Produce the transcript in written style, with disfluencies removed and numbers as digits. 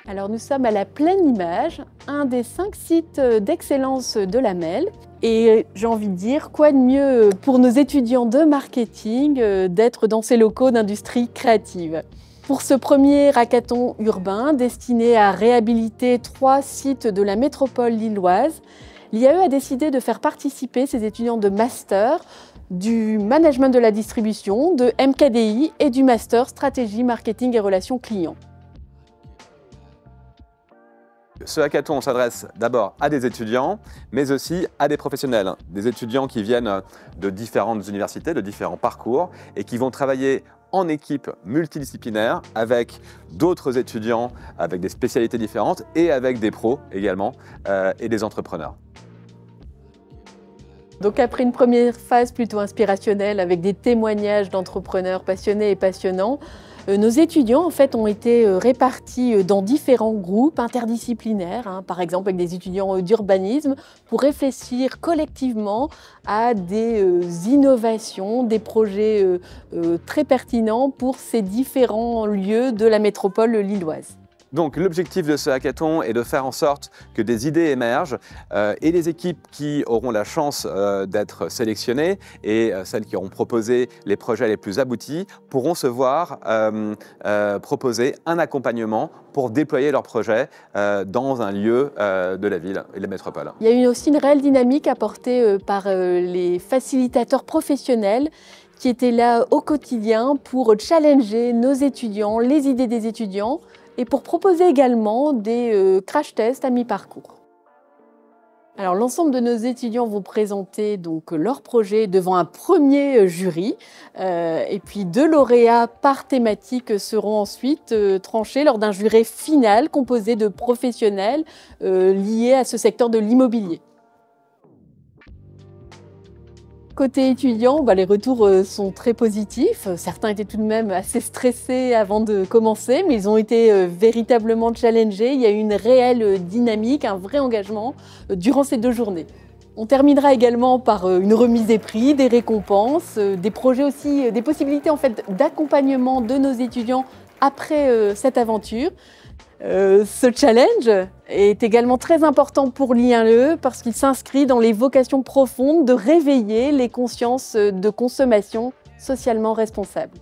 Alors nous sommes à la Pleine Image, un des 5 sites d'excellence de la MEL. Et j'ai envie de dire, quoi de mieux pour nos étudiants de marketing d'être dans ces locaux d'industrie créative. Pour ce premier hackathon urbain destiné à réhabiliter 3 sites de la métropole lilloise, l'IAE a décidé de faire participer ses étudiants de master du management de la distribution, de MKDI et du master stratégie, marketing et relations clients. Ce hackathon s'adresse d'abord à des étudiants, mais aussi à des professionnels. Des étudiants qui viennent de différentes universités, de différents parcours, et qui vont travailler en équipe multidisciplinaire avec d'autres étudiants avec des spécialités différentes et avec des pros également et des entrepreneurs. Donc après une première phase plutôt inspirationnelle avec des témoignages d'entrepreneurs passionnés et passionnants, nos étudiants en fait ont été répartis dans différents groupes interdisciplinaires, par exemple avec des étudiants d'urbanisme, pour réfléchir collectivement à des innovations, des projets très pertinents pour ces différents lieux de la métropole lilloise. Donc l'objectif de ce hackathon est de faire en sorte que des idées émergent et les équipes qui auront la chance d'être sélectionnées et celles qui auront proposé les projets les plus aboutis pourront se voir proposer un accompagnement pour déployer leurs projets dans un lieu de la ville et de la métropole. Il y a eu aussi une réelle dynamique apportée par les facilitateurs professionnels qui étaient là au quotidien pour challenger nos étudiants, les idées des étudiants, et pour proposer également des crash tests à mi-parcours. Alors l'ensemble de nos étudiants vont présenter donc leur projet devant un premier jury et puis 2 lauréats par thématique seront ensuite tranchés lors d'un jury final composé de professionnels liés à ce secteur de l'immobilier. Côté étudiant, les retours sont très positifs. Certains étaient tout de même assez stressés avant de commencer, mais ils ont été véritablement challengés. Il y a eu une réelle dynamique, un vrai engagement durant ces 2 journées. On terminera également par une remise des prix, des récompenses, des projets aussi, des possibilités en fait d'accompagnement de nos étudiants après cette aventure. Ce challenge est également très important pour l'IAE parce qu'il s'inscrit dans les vocations profondes de réveiller les consciences de consommation socialement responsables.